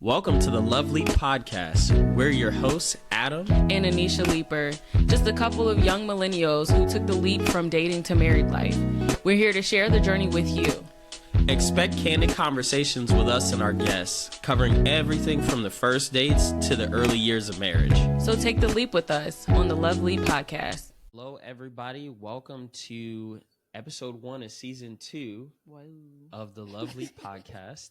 Welcome to the Lovely Podcast. We're your hosts, Adam and Anisha Leeper, just a couple of young millennials who took the leap from dating to married life. We're here to share the journey with you. Expect candid conversations with us and our guests, covering everything from the first dates to the early years of marriage. So take the leap with us on the Lovely Podcast. Hello, everybody. Welcome to episode 1 of season 2 of the Lovely Podcast.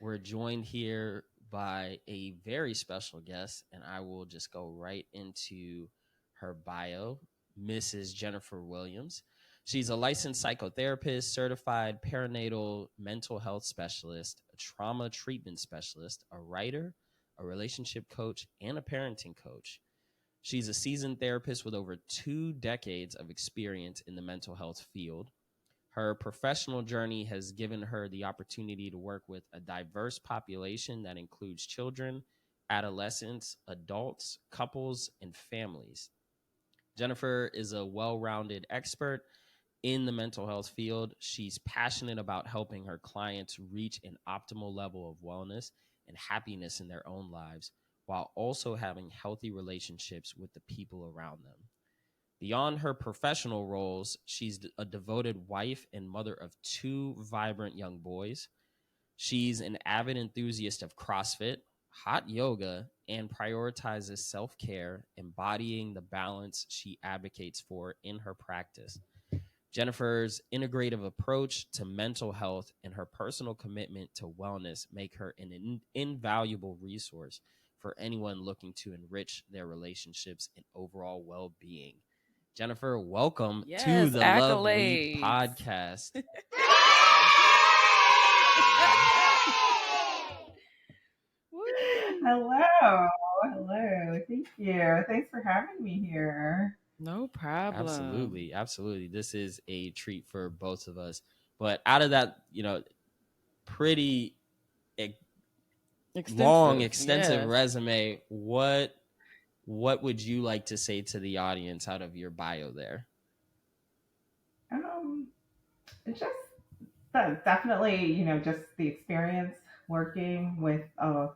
We're joined here by a very special guest, and I will just go right into her bio, Mrs. Jennifer Williams. She's a licensed psychotherapist, certified perinatal mental health specialist, a trauma treatment specialist, a writer, a relationship coach, and a parenting coach. She's a seasoned therapist with over 2 decades of experience in the mental health field. Her professional journey has given her the opportunity to work with a diverse population that includes children, adolescents, adults, couples, and families. Jennifer is a well-rounded expert in the mental health field. She's passionate about helping her clients reach an optimal level of wellness and happiness in their own lives, while also having healthy relationships with the people around them. Beyond her professional roles, she's a devoted wife and mother of 2 vibrant young boys. She's an avid enthusiast of CrossFit, hot yoga, and prioritizes self-care, embodying the balance she advocates for in her practice. Jennifer's integrative approach to mental health and her personal commitment to wellness make her an invaluable resource for anyone looking to enrich their relationships and overall well-being. Jennifer, welcome to the Lovely Podcast. Hello. Thank you. Thanks for having me here. No problem. Absolutely. This is a treat for both of us. But out of that, pretty extensive resume, what would you like to say to the audience out of your bio there? Just definitely, just the experience working with a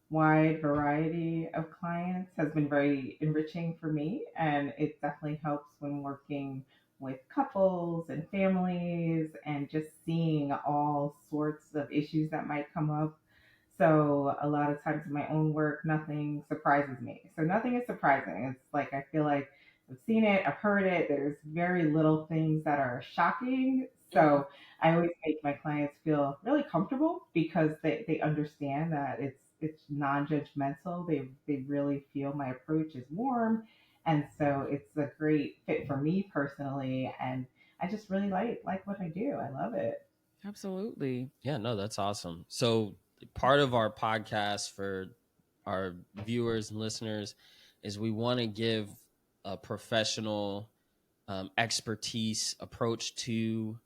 wide variety of clients has been very enriching for me, and it definitely helps when working with couples and families and just seeing all sorts of issues that might come up. So a lot of times in my own work, nothing surprises me. So nothing is surprising. It's like I feel like I've seen it, I've heard it. There's very little things that are shocking. So I always make my clients feel really comfortable because they understand that it's non-judgmental. They really feel my approach is warm. And so it's a great fit for me personally. And I just really like what I do. I love it. Absolutely. Yeah, no, that's awesome. So part of our podcast for our viewers and listeners is we want to give a professional expertise approach to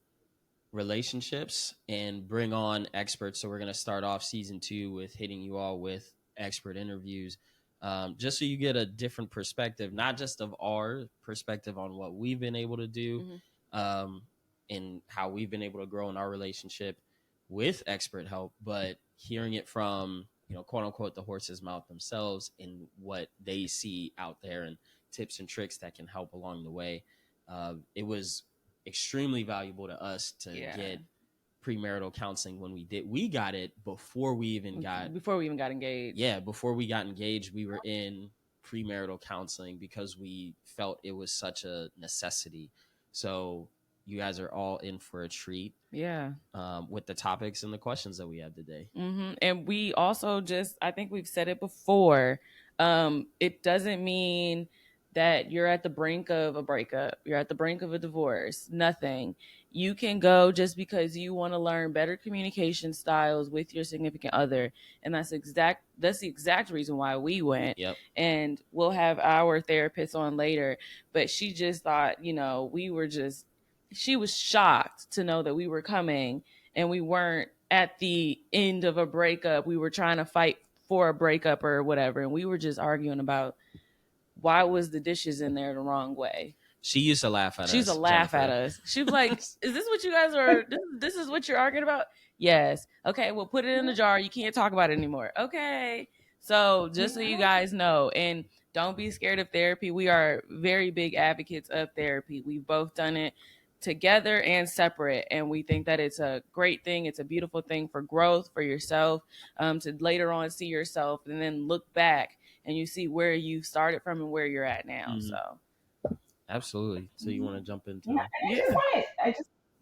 relationships and bring on experts. So we're going to start off season 2 with hitting you all with expert interviews, just so you get a different perspective, not just of our perspective on what we've been able to do, and how we've been able to grow in our relationship with expert help, but hearing it from, quote unquote, the horse's mouth themselves and what they see out there and tips and tricks that can help along the way. It was extremely valuable to us to get premarital counseling when we got it before we even got engaged. Yeah, before we got engaged, we were in premarital counseling because we felt it was such a necessity. So you guys are all in for a treat. Yeah. With the topics and the questions that we have today. And we also I think we've said it before, it doesn't mean that you're at the brink of a breakup, you're at the brink of a divorce, nothing. You can go just because you want to learn better communication styles with your significant other. And that's the exact reason why we went. Yep. And we'll have our therapist on later. But she just thought, she was shocked to know that we were coming and we weren't at the end of a breakup. We were trying to fight for a breakup or whatever. And we were just arguing about why was the dishes in there the wrong way. She used to laugh at She used to us, laugh at Jennifer. us. She'd be like, "Is this what you guys are? This is what you're arguing about?" Yes. Okay. We'll put it in the jar. You can't talk about it anymore. Okay. So just so you guys know, and don't be scared of therapy. We are very big advocates of therapy. We've both done it together and separate, and we think that it's a great thing. It's a beautiful thing for growth for yourself, to later on see yourself and then look back and you see where you started from and where you're at now. Mhm. So Absolutely. So you want to jump into?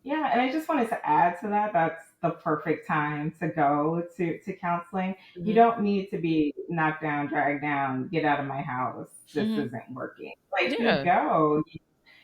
Yeah, and I just wanted to add to that. That's the perfect time to go to counseling. You don't need to be knocked down, dragged down, get out of my house. This isn't working. Like you Yeah. go,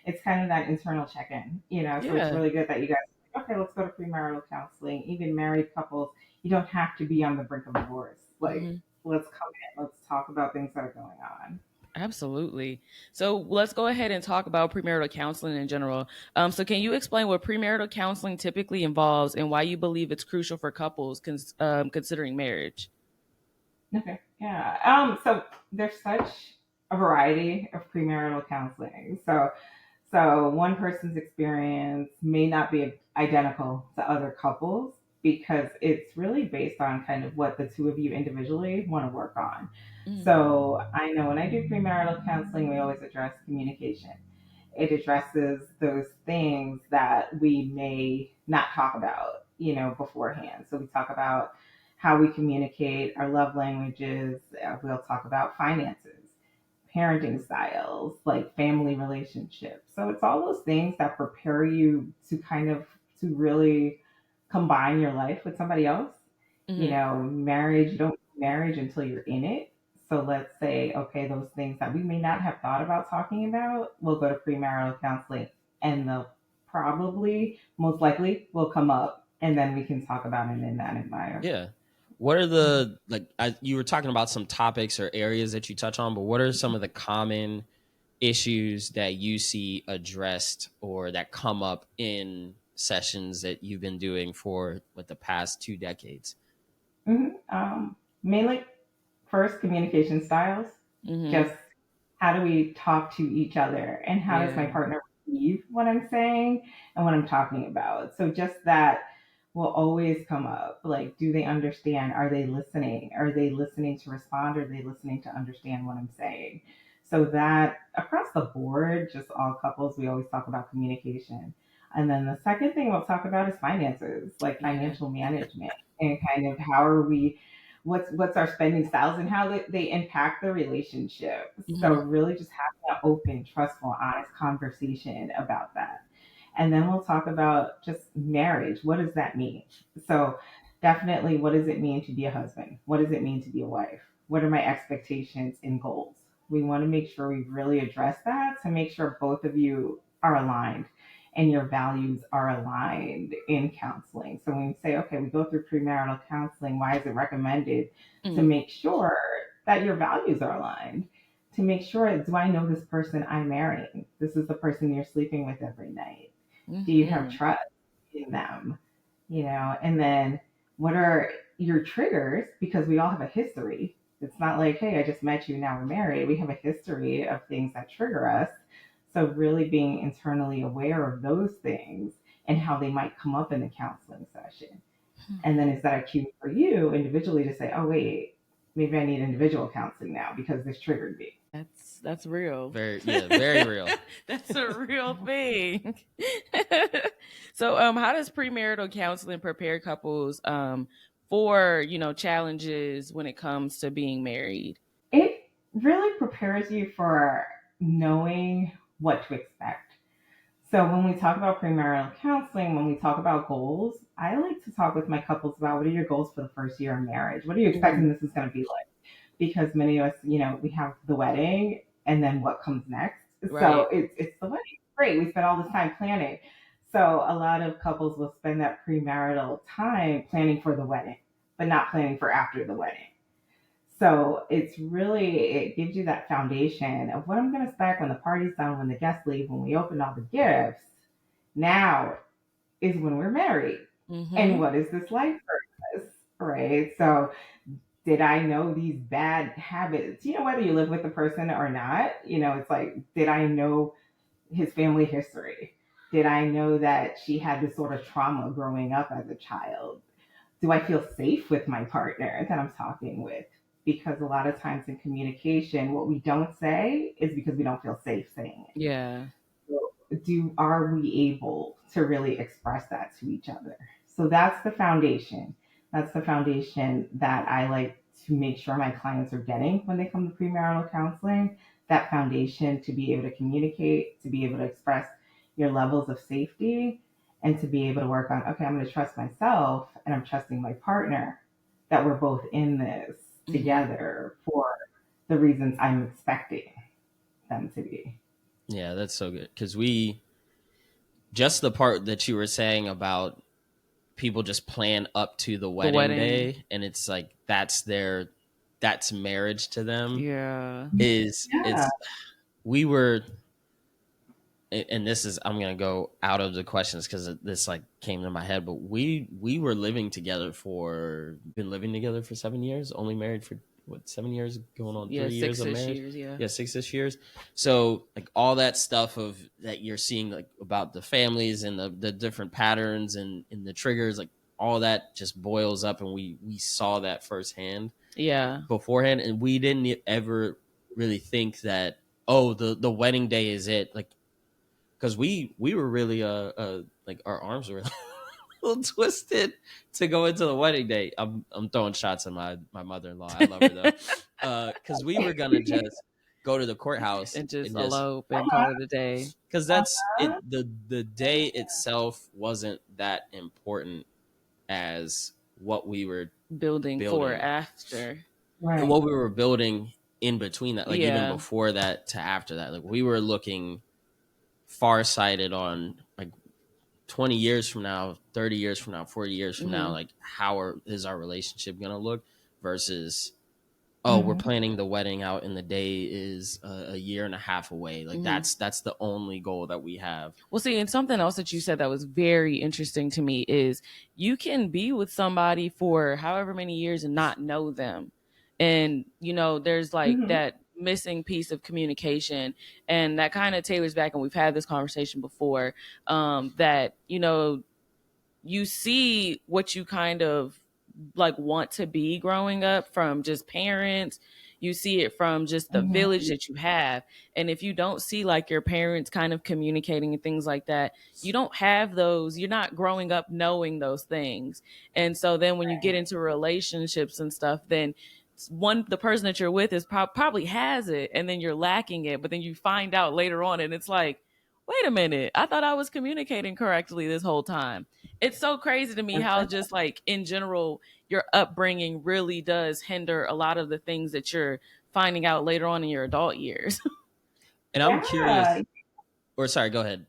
it's kind of that internal check-in, you know. So it's Yeah. really good that you guys, okay, let's go to premarital counseling. Even married couples, you don't have to be on the brink of divorce. Like, let's come in, let's talk about things that are going on. Absolutely. So let's go ahead and talk about premarital counseling in general. So can you explain what premarital counseling typically involves and why you believe it's crucial for couples considering marriage? Okay. Yeah. So there's such a variety of premarital counseling. So one person's experience may not be identical to other couples because it's really based on kind of what the two of you individually want to work on. So I know when I do premarital counseling, we always address communication. It addresses those things that we may not talk about, you know, beforehand. So we talk about how we communicate, our love languages. We'll talk about finances, parenting styles, like family relationships. So it's all those things that prepare you to kind of to really combine your life with somebody else. You know, marriage, you don't do marriage until you're in it. So let's say, okay, those things that we may not have thought about talking about, we'll go to premarital counseling and they'll probably, most likely, will come up and then we can talk about it in that environment. Yeah. What are the, you were talking about some topics or areas that you touch on, but what are some of the common issues that you see addressed or that come up in sessions that you've been doing for the past 2 decades? Mainly, first, communication styles. Just how do we talk to each other and how does my partner receive what I'm saying and what I'm talking about? So just that will always come up. Like, do they understand? Are they listening? Are they listening to respond? Are they listening to understand what I'm saying? So that across the board, just all couples, we always talk about communication. And then the second thing we'll talk about is finances, like financial management and kind of how are we, what's our spending styles and how they impact the relationship. So really just having an open, trustful, honest conversation about that. And then we'll talk about just marriage. What does that mean? So definitely, what does it mean to be a husband? What does it mean to be a wife? What are my expectations and goals? We want to make sure we really address that to make sure both of you are aligned and your values are aligned in counseling. So when we say, okay, we go through premarital counseling, why is it recommended? To make sure that your values are aligned, to make sure, do I know this person I'm marrying? This is the person you're sleeping with every night. Do you have trust in them? You know, and then what are your triggers? Because we all have a history. It's not like, hey, I just met you, now we're married. We have a history of things that trigger us. So really being internally aware of those things and how they might come up in the counseling session. And then is that a cue for you individually to say, oh wait, maybe I need individual counseling now because this triggered me. That's real. Very real. That's a real thing. So how does premarital counseling prepare couples for, challenges when it comes to being married? It really prepares you for knowing what to expect. So when we talk about premarital counseling, when we talk about goals, I like to talk with my couples about what are your goals for the first year of marriage? What are you expecting this is going to be like? Because many of us, we have the wedding and then what comes next. Right. So it's the wedding. Great. We spent all this time planning. So a lot of couples will spend that premarital time planning for the wedding, but not planning for after the wedding. So it gives you that foundation of what I'm going to expect when the party's done, when the guests leave, when we open all the gifts. Now is when we're married. And what is this like for us? Right. So did I know these bad habits? Whether you live with the person or not, it's like, did I know his family history? Did I know that she had this sort of trauma growing up as a child? Do I feel safe with my partner that I'm talking with? Because a lot of times in communication, what we don't say is because we don't feel safe saying it. Yeah. Do are we able to really express that to each other? So that's the foundation. That's the foundation that I like to make sure my clients are getting when they come to premarital counseling. That foundation to be able to communicate, to be able to express your levels of safety, and to be able to work on, okay, I'm going to trust myself and I'm trusting my partner that we're both in this together for the reasons I'm expecting them to be. Yeah, that's so good. Because just the part that you were saying about people just plan up to the wedding day, and it's like that's marriage to them. Yeah. It's we were, and this is, I'm gonna go out of the questions because this like came to my head, but we were living together been living together for 7 years, only married for what, 7 years, going on 3 years of marriage. Years, yeah, 6-ish years. So like all that stuff of that you're seeing, like about the families and the different patterns and the triggers, like all that just boils up, and we saw that firsthand beforehand, and we didn't ever really think that, oh, the wedding day is it, like, because we were really like our arms were a little twisted to go into the wedding day. I'm throwing shots at my mother-in-law. I love her though, because we were gonna just go to the courthouse and just elope and call it a day. Because that's it. The day itself wasn't that important as what we were building for after, right. And what we were building in between that, like even before that to after that, like we were looking farsighted on like 20 years from now, 30 years from now, 40 years from now, like how is our relationship gonna look versus, oh, we're planning the wedding out and the day is a year and a half away. Like that's the only goal that we have. Well, see, and something else that you said that was very interesting to me is you can be with somebody for however many years and not know them. And, you know, there's like that missing piece of communication, and that kind of tailors back, and we've had this conversation before, that, you know, you see what you kind of like want to be growing up from just parents. You see it from just the village that you have. And if you don't see like your parents kind of communicating and things like that, you don't have those, you're not growing up knowing those things. And so then when you get into relationships and stuff, then the person that you're with is probably has it, and then you're lacking it, but then you find out later on and it's like, wait a minute, I thought I was communicating correctly this whole time. It's so crazy to me how just like in general, your upbringing really does hinder a lot of the things that you're finding out later on in your adult years. And I'm curious, or sorry, go ahead.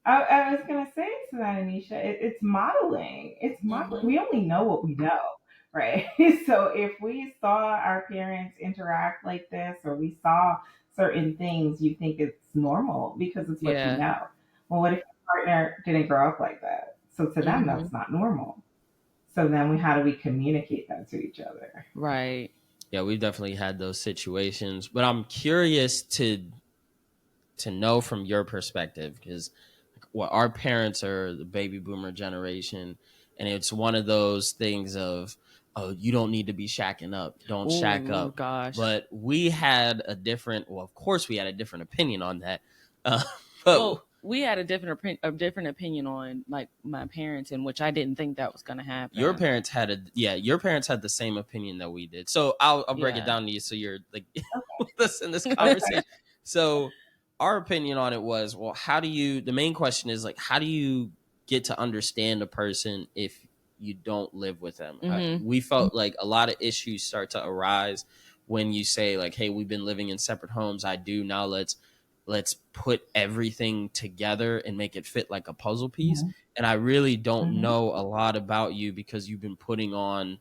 I was going to say to that, Anisha, it's modeling. It's modeling. We only know what we know, right? So if we saw our parents interact like this, or we saw certain things, you think it's normal because it's what you know. Well, what if your partner didn't grow up like that? So to them, that's not normal. So then how do we communicate that to each other? Right. Yeah, we've definitely had those situations, but I'm curious to know from your perspective, because our parents are the baby boomer generation, and it's one of those things of, oh, you don't need to be shacking up, don't shack up. Gosh. But we had a different, well, of course we had a different opinion on that. We had a different opinion on like my parents, in which I didn't think that was going to happen. Your parents had the same opinion that we did. So I'll break it down to you so you're like with us in this conversation. So our opinion on it was, well, the main question is like, how do you get to understand a person if you don't live with them? We felt like a lot of issues start to arise when you say like, hey, we've been living in separate homes. Now let's put everything together and make it fit like a puzzle piece. And I really don't know a lot about you because you've been putting on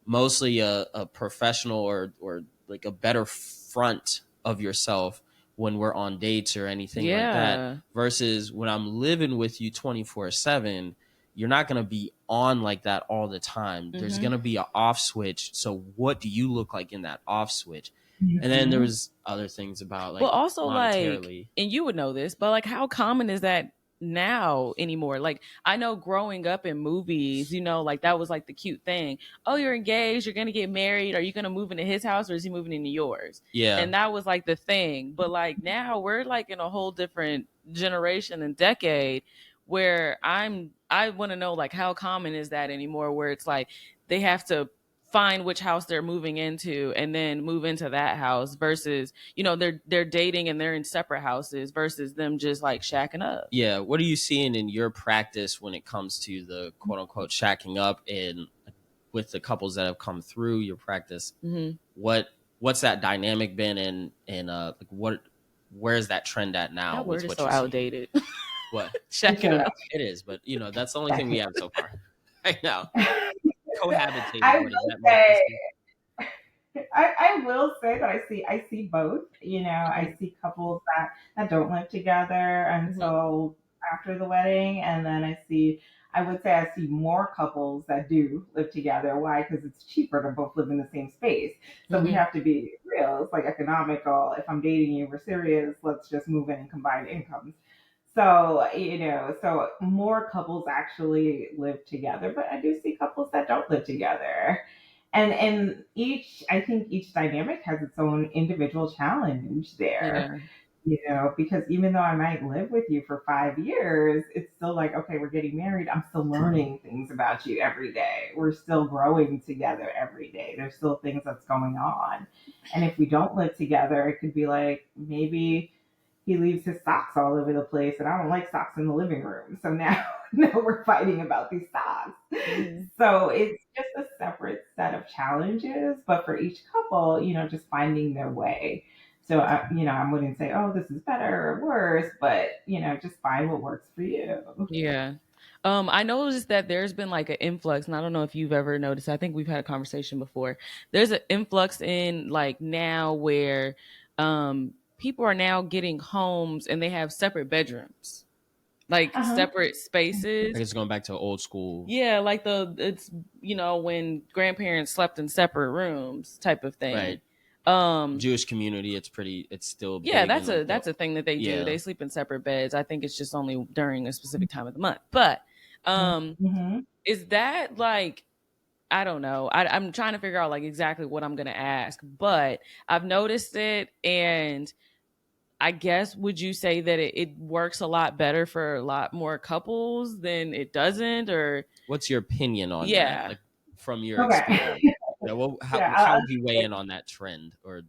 mostly a professional or like a better front of yourself when we're on dates or anything like that, versus when I'm living with you 24/7, you're not going to be on like that all the time. There's going to be an off switch. So what do you look like in that off switch? And then there was other things about like, but also monetarily. like, and you would know this, but like, how common is that now anymore? Like, I know growing up in movies, you know, like that was like the cute thing. Oh, you're engaged, you're gonna get married. Are you gonna move into his house or is he moving into yours? Yeah. And that was like the thing. But like now we're like in a whole different generation and decade where I want to know like, how common is that anymore, where it's like they have to find which house they're moving into and then move into that house versus, you know, they're dating and they're in separate houses versus them just like shacking up. Yeah. What are you seeing in your practice when it comes to the quote unquote shacking up, and with the couples that have come through your practice? What's that dynamic been, and like where's that trend at now? That word is so outdated. What? Shacking up. It is, but you know, that's the only thing we have so far right now. Cohabitating. I will say that I see both. You know, I see couples that don't live together until after the wedding, and then I would say I see more couples that do live together. Why? Because it's cheaper to both live in the same space. So we have to be real. It's like economical. If I'm dating you, we're serious. Let's just move in and combine incomes. So, you know, so more couples actually live together, but I do see couples that don't live together. And I think each dynamic has its own individual challenge there. You know, because even though I might live with you for 5 years, it's still like, okay, we're getting married. I'm still learning things about you every day. We're still growing together every day. There's still things that's going on. And if we don't live together, it could be like maybe he leaves his socks all over the place and I don't like socks in the living room. So now we're fighting about these socks. So it's just a separate set of challenges, but for each couple, you know, just finding their way. So, you know, I wouldn't say, oh, this is better or worse, but, you know, just find what works for you. Yeah. I noticed that there's been like an influx, and I don't know if you've ever noticed. I think we've had a conversation before. There's an influx in like now where people are now getting homes and they have separate bedrooms, like separate spaces. I guess going back to old school. Yeah, like it's, you know, when grandparents slept in separate rooms type of thing. Right. Jewish community, it's still yeah, that's a thing that they do. Yeah. They sleep in separate beds. I think it's just only during a specific time of the month. But is that like, I don't know. I'm trying to figure out like exactly what I'm gonna ask, but I've noticed it, and I guess, would you say that it works a lot better for a lot more couples than it doesn't? Or what's your opinion on that? Like, from your experience? You know, how would you weigh in on that trend? Or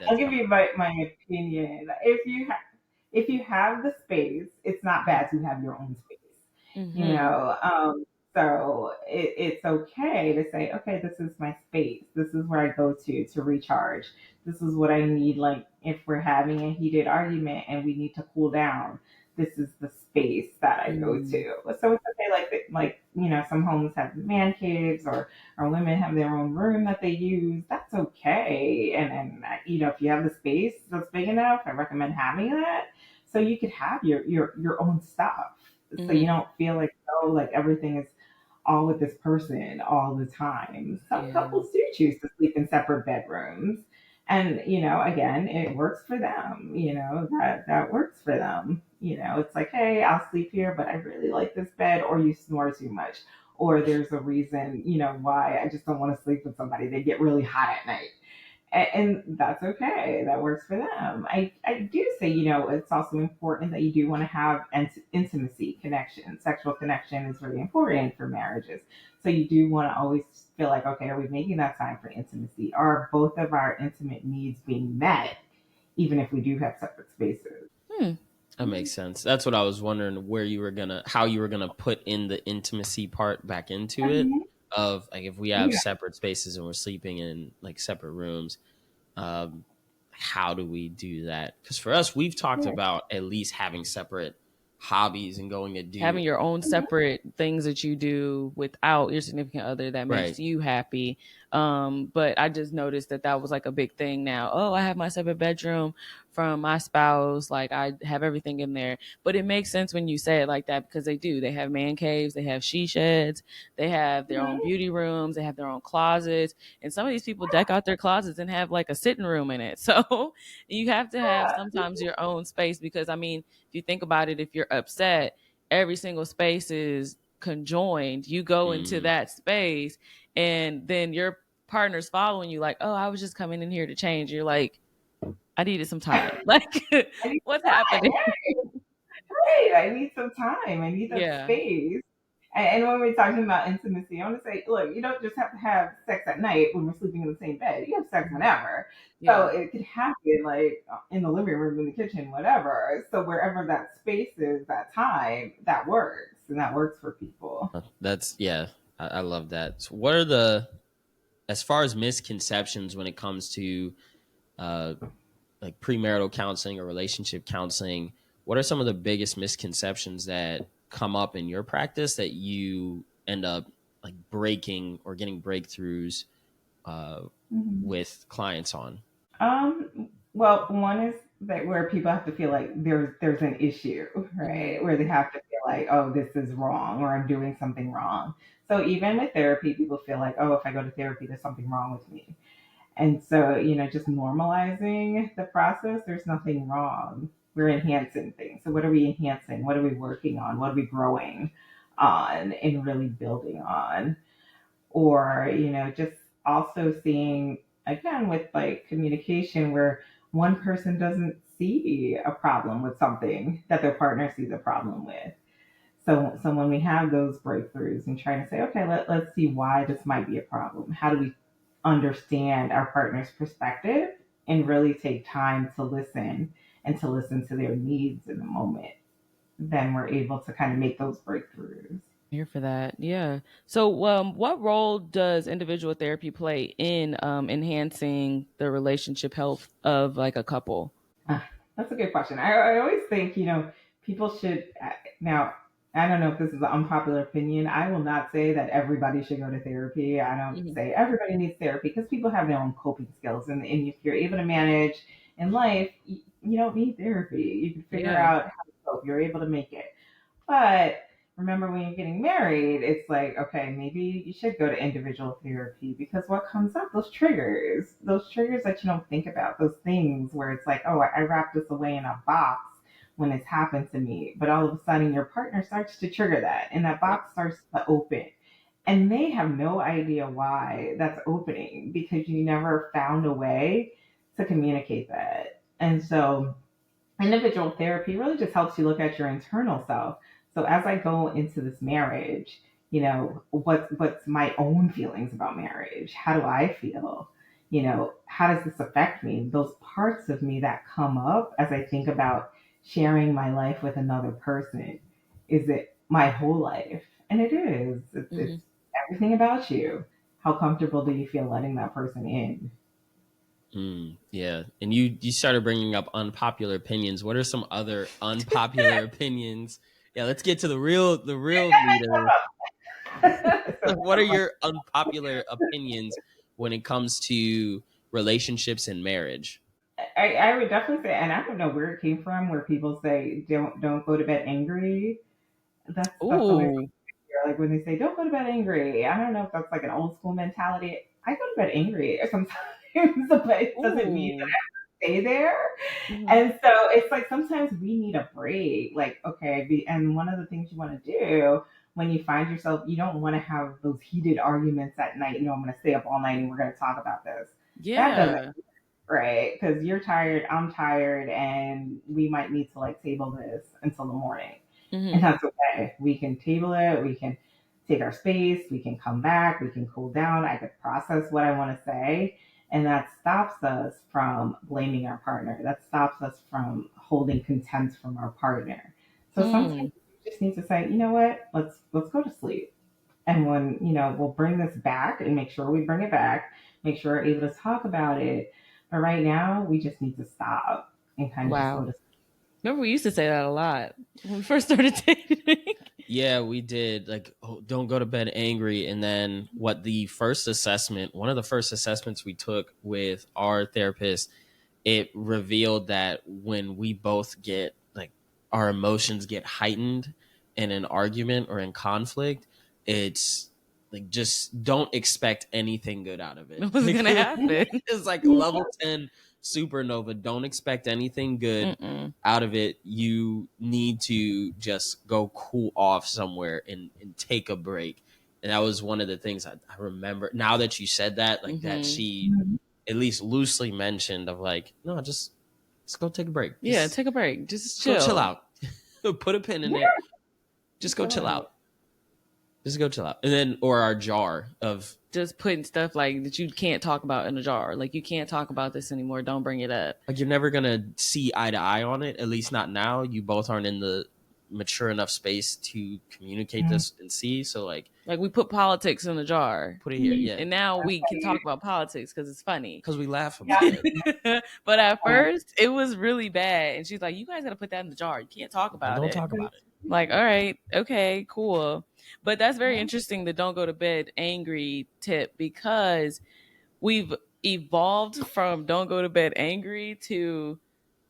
I'll give you my opinion. If you have the space, it's not bad to have your own space. You know, so it's okay to say, okay, this is my space. This is where I go to recharge. This is what I need. Like if we're having a heated argument and we need to cool down, this is the space that I go to. So it's okay. Like you know, some homes have man caves, or women have their own room that they use. That's okay. And you know, if you have the space that's big enough, I recommend having that so you could have your own stuff. So you don't feel like, oh, like everything is all with this person all the time. Some couples do choose to sleep in separate bedrooms. And, you know, again, it works for them. You know, that works for them. You know, it's like, hey, I'll sleep here, but I really like this bed, or you snore too much. Or there's a reason, you know, why I just don't want to sleep with somebody. They get really hot at night. And that's okay. That works for them. I do say, you know, it's also important that you do want to have intimacy, connection. Sexual connection is really important for marriages. So you do want to always feel like, okay, are we making that time for intimacy? Are both of our intimate needs being met, even if we do have separate spaces? That makes sense. That's what I was wondering, how you were gonna put in the intimacy part back into it. Of like, if we have separate spaces and we're sleeping in like separate rooms, how do we do that? Because for us, we've talked about at least having separate hobbies and going to having your own separate things that you do without your significant other that makes you happy. But I just noticed that was like a big thing now. Oh, I have my separate bedroom from my spouse. Like I have everything in there. But it makes sense when you say it like that, because they do. They have man caves, they have she sheds, they have their own beauty rooms, they have their own closets. And some of these people deck out their closets and have like a sitting room in it. So you have to have sometimes your own space, because I mean, if you think about it, if you're upset, every single space is conjoined. You go into that space and then your partner's following you like, oh, I was just coming in here to change. You're like, I needed some time. Like, I need what's some time. happening? Right. I need some time. I need that Yeah. space. And when we're talking about intimacy, I want to say, look, you don't just have to have sex at night when we're sleeping in the same bed. You have sex whenever. So Yeah. it could happen like in the living room, in the kitchen, whatever. So wherever that space is, that time, that works. And that works for people. That's, yeah, I love that. So what are the, as far as misconceptions when it comes to uh, like premarital counseling or relationship counseling, what are some of the biggest misconceptions that come up in your practice that you end up like breaking or getting breakthroughs with clients on? Well, one is that where people have to feel like there's an issue, right? Where they have to feel like, oh, this is wrong, or I'm doing something wrong. So even with therapy, people feel like, oh, if I go to therapy, there's something wrong with me. And so, just normalizing the process, there's nothing wrong. We're enhancing things. So what are we enhancing? What are we working on? What are we growing on and really building on? Or just also seeing, again, with like communication, where one person doesn't see a problem with something that their partner sees a problem with. So when we have those breakthroughs and trying to say, okay, let's see why this might be a problem, how do we understand our partner's perspective and really take time to listen and to listen to their needs in the moment, then we're able to kind of make those breakthroughs. Here for that. Yeah. So, what role does individual therapy play in enhancing the relationship health of like a couple? That's a good question. I always think, people should, now, I don't know if this is an unpopular opinion. I will not say that everybody should go to therapy. I don't Mm-hmm. say everybody needs therapy because people have their own coping skills. And if you're able to manage in life, you don't need therapy. You can figure Yeah. out how to cope. You're able to make it. But remember, when you're getting married, it's like, okay, maybe you should go to individual therapy because what comes up, those triggers that you don't think about, those things where it's like, oh, I wrapped this away in a box when it's happened to me. But all of a sudden, your partner starts to trigger that, and that Yep. box starts to open. And they have no idea why that's opening because you never found a way to communicate that. And so, individual therapy really just helps you look at your internal self. So as I go into this marriage, what's my own feelings about marriage? How do I feel? How does this affect me? Those parts of me that come up as I think about sharing my life with another person. Is it my whole life? And it is. It's Mm-hmm. everything about you. How comfortable do you feel letting that person in? Yeah, and you started bringing up unpopular opinions. What are some other unpopular opinions? Yeah, let's get to the real meter. So What are your unpopular opinions when it comes to relationships and marriage? I would definitely say, and I don't know where it came from, where people say don't go to bed angry. That's always Ooh. like when they say don't go to bed angry. I don't know if that's like an old school mentality. I go to bed angry sometimes, but it doesn't mean that Ooh. I stay there. Mm-hmm. And so it's like sometimes we need a break. Like okay, and one of the things you want to do when you find yourself, you don't want to have those heated arguments at night. I'm going to stay up all night and we're going to talk about this. That doesn't, Yeah. right? Because you're tired, I'm tired, and we might need to like table this until the morning. And Mm-hmm. that's okay. We can table it, we can take our space, we can come back, we can cool down. I could process what I want to say. And that stops us from blaming our partner. That stops us from holding contempt from our partner. So sometimes Hmm. you just need to say, you know what, let's go to sleep. And when, we'll bring this back and make sure we bring it back, make sure we're able to talk about it. But right now, we just need to stop and kind of just go Wow. to Remember, we used to say that a lot when we first started dating. Yeah, we did. Like, oh, don't go to bed angry. And then one of the first assessments we took with our therapist, it revealed that when we both get like our emotions get heightened in an argument or in conflict, it's like just don't expect anything good out of it. What's gonna happen? It's like level 10 supernova. Don't expect anything good out of it. You need to just go cool off somewhere and take a break. And that was one of the things I remember. Now that you said that, like that she at least loosely mentioned of like, no, just go take a break. Just take a break. Just go chill. chill out. Put a pin in it. Just go chill out. Just go chill out. And then, or our jar of just putting stuff like that you can't talk about in a jar. Like, you can't talk about this anymore. Don't bring it up. Like, you're never going to see eye to eye on it. At least not now. You both aren't in the mature enough space to communicate this and see. So like we put politics in a jar. Put it here. Yeah. And now we can talk about politics because it's funny. Because we laugh about it. But at first, it was really bad. And she's like, you guys got to put that in the jar. You can't talk about it. Don't talk about it. Like, all right, okay, cool. But that's very interesting, the don't go to bed angry tip, because we've evolved from don't go to bed angry to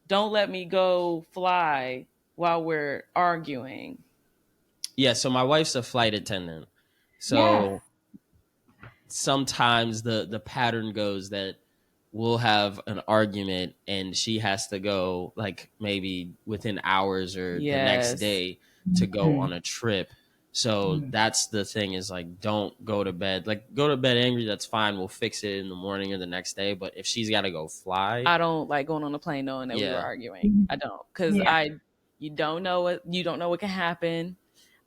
don't let me go fly while we're arguing. Yeah, so my wife's a flight attendant. So sometimes the pattern goes that we'll have an argument and she has to go like maybe within hours or the next day to go on a trip. So that's the thing, is like, don't go to bed. Like, go to bed angry, that's fine. We'll fix it in the morning or the next day. But if she's got to go fly. I don't like going on a plane knowing that we were arguing. I don't. Because you don't know what can happen.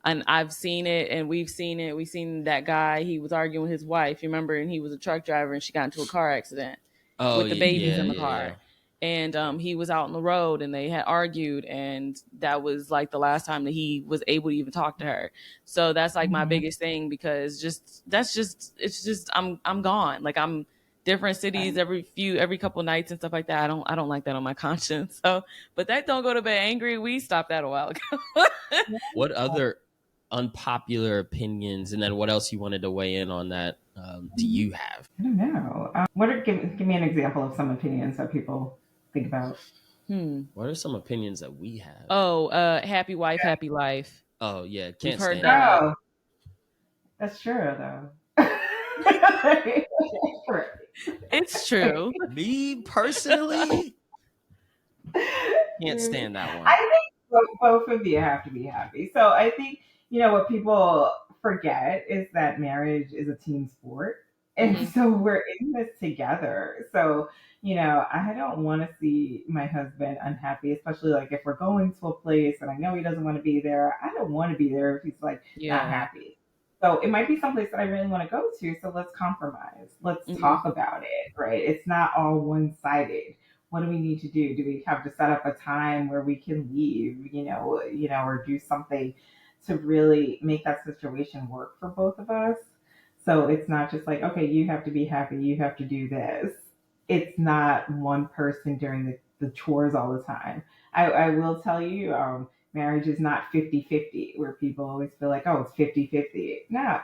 And I've seen it, and we've seen it. We've seen that guy, he was arguing with his wife, you remember? And he was a truck driver, and she got into a car accident with the babies in the car. Yeah. And he was out on the road, and they had argued, and that was like the last time that he was able to even talk to her. So that's like my biggest thing, because I'm gone. Like, I'm different cities every couple nights and stuff like that. I don't like that on my conscience. So, but that don't go to bed angry, we stopped that a while ago. What other unpopular opinions, and then what else you wanted to weigh in on that do you have? I don't know. Give me an example of some opinions that people think about. What are some opinions that we have? Oh, happy wife, happy life. Oh yeah, can't stand that. Oh, that's true though. It's true. Me personally, can't stand that one. I think both of you have to be happy. So I think, what people forget is that marriage is a team sport. And so we're in this together. So, I don't want to see my husband unhappy, especially like if we're going to a place and I know he doesn't want to be there. I don't want to be there if he's like not happy. So it might be someplace that I really want to go to. So let's compromise. Let's talk about it, right? It's not all one-sided. What do we need to do? Do we have to set up a time where we can leave, or do something to really make that situation work for both of us? So it's not just like, okay, you have to be happy, you have to do this. It's not one person doing the chores all the time. I will tell you, marriage is not 50-50, where people always feel like, oh, it's 50-50. No.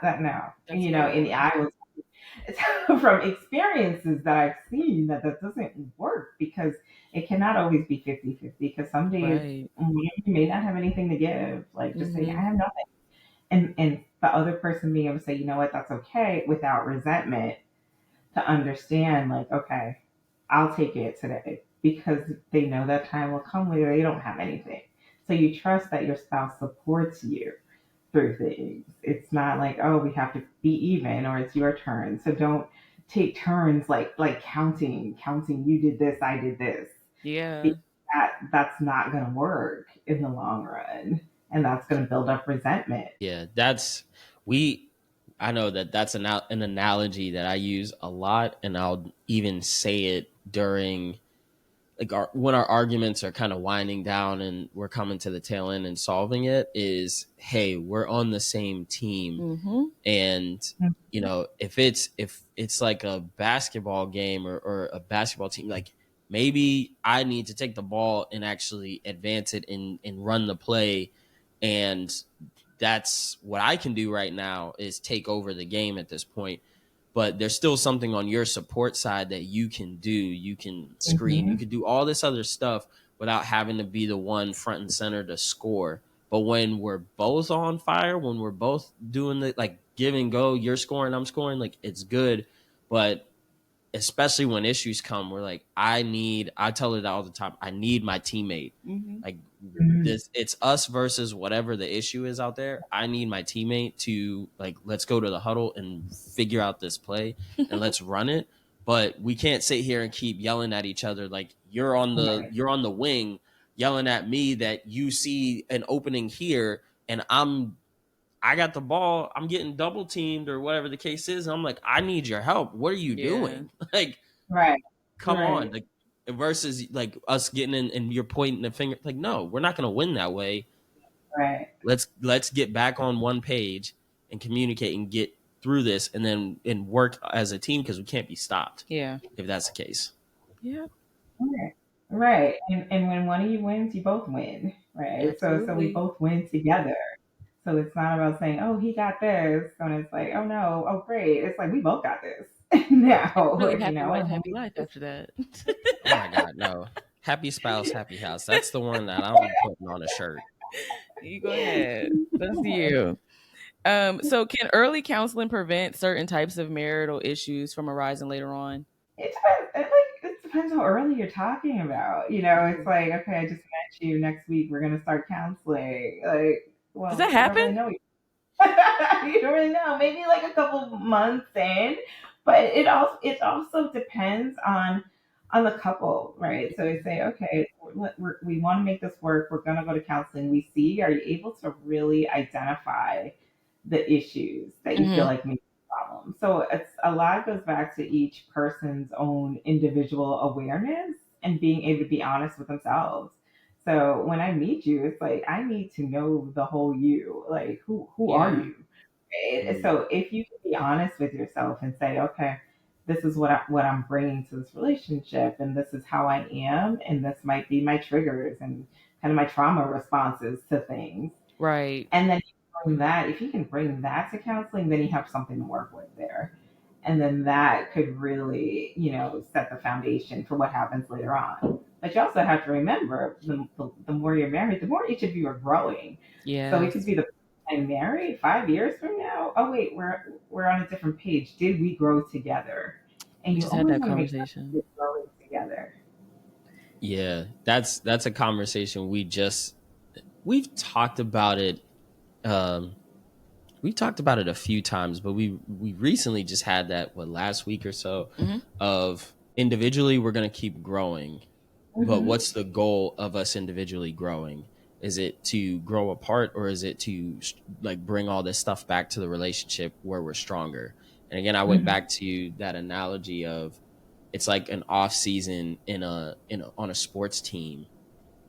And I was from experiences that I've seen that doesn't work, because it cannot always be 50-50, because some days you may not have anything to give. Like, just say, I have nothing. And the other person being able to say, you know what, that's okay, without resentment, to understand like, okay, I'll take it today, because they know that time will come where they don't have anything. So you trust that your spouse supports you through things. It's not like, oh, we have to be even, or it's your turn. So don't take turns like counting. You did this, I did this. Yeah. That's not going to work in the long run. And that's going to build up resentment. Yeah, I know that's an analogy that I use a lot, and I'll even say it during like when our arguments are kind of winding down and we're coming to the tail end and solving it, is, hey, we're on the same team. And if it's like a basketball game or a basketball team, like maybe I need to take the ball and actually advance it and run the play, and that's what I can do right now is take over the game at this point. But there's still something on your support side that you can do. You can screen, you can do all this other stuff without having to be the one front and center to score. But when we're both on fire, when we're both doing the like give and go, you're scoring, I'm scoring, like it's good. But especially when issues come, we're like, I tell it all the time, I need my teammate. Like this, it's us versus whatever the issue is out there. I need my teammate to like, let's go to the huddle and figure out this play and let's run it. But we can't sit here and keep yelling at each other. Like you're on the wing yelling at me that you see an opening here and I got the ball, I'm getting double teamed or whatever the case is. And I'm like, I need your help. What are you doing? Like, come on. Like, versus like us getting in and you're pointing the finger. Like, no, we're not going to win that way. Right. Let's get back on one page and communicate and get through this and work as a team because we can't be stopped. Yeah. If that's the case. Yeah. Right. And when one of you wins, you both win. Right. Absolutely. So we both win together. So it's not about saying, oh, he got this. And it's like, oh no, oh great. It's like we both got this. Now, really happy wife, happy life after that. Oh my God, no. Happy spouse, happy house. That's the one that I'm putting on a shirt. You go ahead. That's you. So can early counseling prevent certain types of marital issues from arising later on? It depends. It depends how early you're talking about. It's like, okay, I just met you. Next week we're gonna start counseling. Like, well, does that happen? I don't really know. You don't really know. Maybe like a couple months in, but it also depends on the couple, right? So we say, okay, we want to make this work. We're gonna go to counseling. We see, are you able to really identify the issues that you feel like make a problem? So it's a lot goes back to each person's own individual awareness and being able to be honest with themselves. So when I meet you, it's like I need to know the whole you. Like who are you? Right? So if you can be honest with yourself and say, okay, this is what I'm bringing to this relationship, and this is how I am, and this might be my triggers and kind of my trauma responses to things. Right. And then if you can bring that to counseling, then you have something to work with there. And then that could really, set the foundation for what happens later on. But you also have to remember, the more you're married, the more each of you are growing. Yeah. So it could be I'm married 5 years from now. Oh wait, we're on a different page. Did we grow together? And you just had that conversation. We're growing together. Yeah, that's a conversation we've talked about it. We've talked about it a few times, but we recently just had that last week or so of individually we're going to keep growing, but what's the goal of us individually growing? Is it to grow apart, or is it to like bring all this stuff back to the relationship where we're stronger? And again, I went back to that analogy of it's like an off season on a sports team,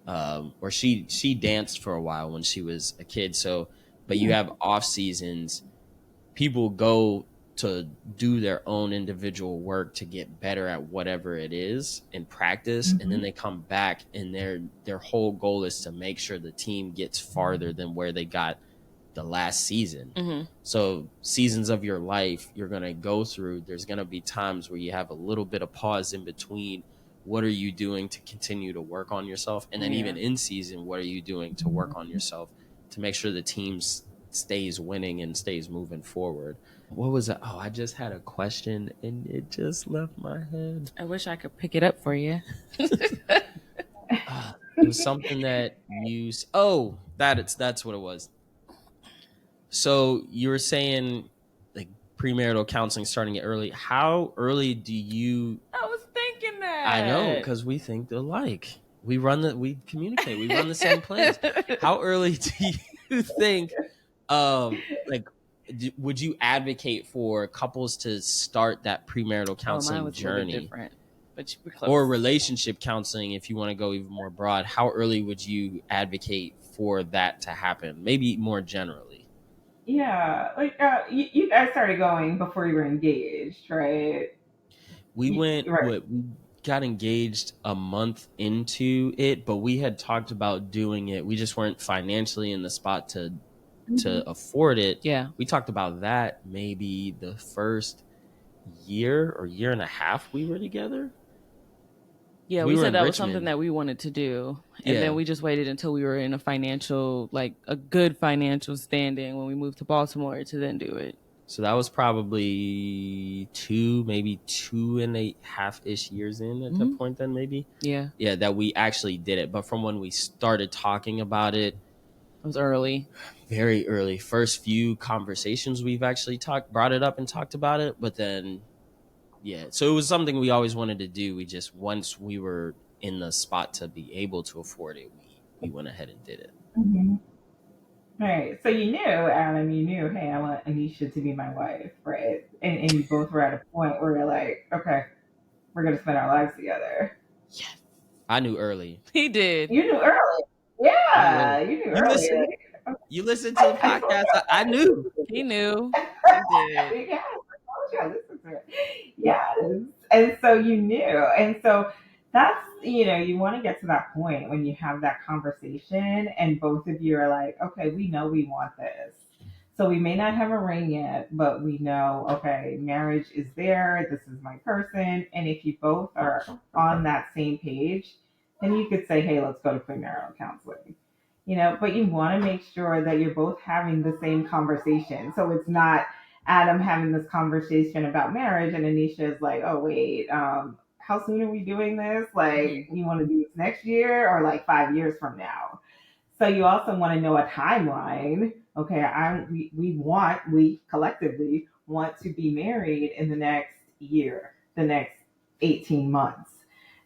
or she danced for a while when she was a kid. So, but you have off seasons, people go to do their own individual work to get better at whatever it is in practice. And then they come back and their whole goal is to make sure the team gets farther than where they got the last season. So seasons of your life you're going to go through, there's going to be times where you have a little bit of pause in between. What are you doing to continue to work on yourself? And then even in season, what are you doing to work on yourself to make sure the team stays winning and stays moving forward? What was it? Oh, I just had a question and it just left my head. I wish I could pick it up for you. It was something that that's what it was. So you were saying like premarital counseling starting it early. How early do you? I was thinking that. I know, because we think alike. We communicate. We run the same place. How early do you think? Would you advocate for couples to start that premarital counseling journey? Different, but we're close. Or relationship counseling, if you want to go even more broad? How early would you advocate for that to happen? Maybe more generally. Yeah, like you guys started going before you were engaged, right? We got engaged a month into it, but we had talked about doing it. We just weren't financially in the spot to to afford it. Yeah. We talked about that maybe the first year or year and a half we were together. Yeah, We we were said in that was something Richmond. that we wanted to do. And Yeah. then we just waited until we were in a financial, like a good financial standing when we moved to Baltimore to then do it. So that was probably maybe 2.5-ish years in at that point then maybe. Yeah. Yeah, that we actually did it. But from when we started talking about it, It was early. Very early. First few conversations we've actually brought it up and talked about it. But then, yeah. So it was something we always wanted to do. We just, once we were in the spot to be able to afford it, we went ahead and did it. Mm-hmm. Right. So you knew, Adam, you knew, hey, I want Anisha to be my wife, right? And you both were at a point where you're like, okay, we're going to spend our lives together. Yes. I knew early. He did. You knew early. Yeah, you knew early. You listened to the podcast. I knew. He knew. He did. Yes, I told you I listened to it. Yes. And so you knew. And so that's, you want to get to that point when you have that conversation and both of you are like, okay, we know we want this. So we may not have a ring yet, but we know, okay, marriage is there. This is my person. And if you both are on that same page, then you could say, hey, let's go to premarital counseling. But you want to make sure that you're both having the same conversation. So it's not Adam having this conversation about marriage and Anisha is like, oh, wait, how soon are we doing this? Like, you want to do this next year or like 5 years from now? So you also want to know a timeline. Okay, we collectively want to be married in the next year, the next 18 months,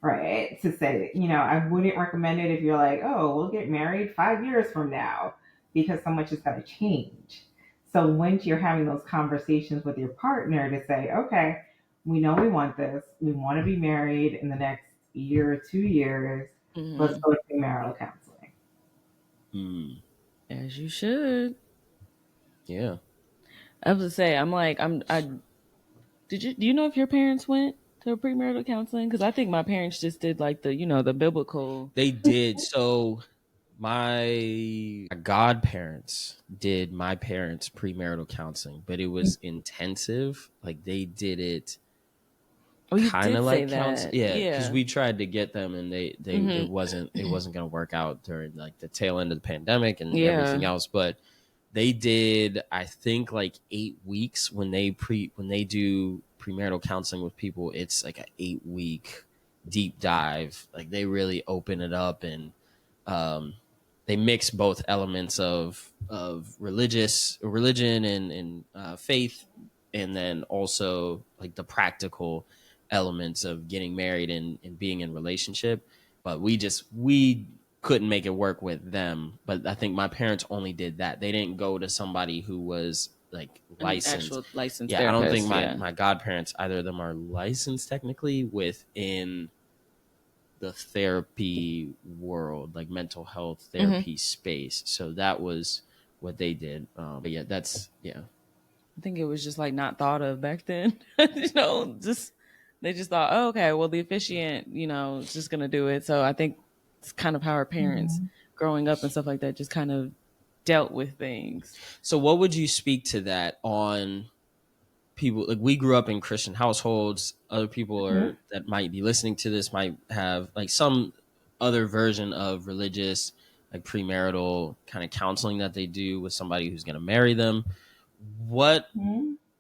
right? To say, I wouldn't recommend it if you're like, oh, we'll get married 5 years from now because so much is going to change. So once you're having those conversations with your partner to say, okay, we know we want this, we want to be married in the next year or 2 years, let's go to premarital counseling. As you should. Yeah. I was to say, do you know if your parents went to premarital counseling? Because I think my parents just did like the biblical. They did. So my godparents did my parents' premarital counseling, but it was intensive. Like they did it kind of like counseling. Yeah, because we tried to get them, and they it wasn't going to work out during like the tail end of the pandemic and everything else. But they did, I think, like 8 weeks when they do premarital counseling with people. It's like an 8-week deep dive. Like they really open it up and they mix both elements of religion and faith, and then also like the practical elements of getting married and being in relationship. But we couldn't make it work with them. But I think my parents only did that. They didn't go to somebody who was like licensed. Actual licensed Yeah, I don't therapist, think my godparents, either of them are licensed technically within the therapy world, like mental health therapy space. So that was what they did. But yeah, I think it was just like not thought of back then. They just thought, oh, okay, well the officiant, is just gonna do it. So I think it's kind of how our parents growing up and stuff like that just kind of dealt with things. So what would you speak to that on people? Like we grew up in Christian households. Other people that might be listening to this might have like some other version of religious, like premarital kind of counseling that they do with somebody who's going to marry them.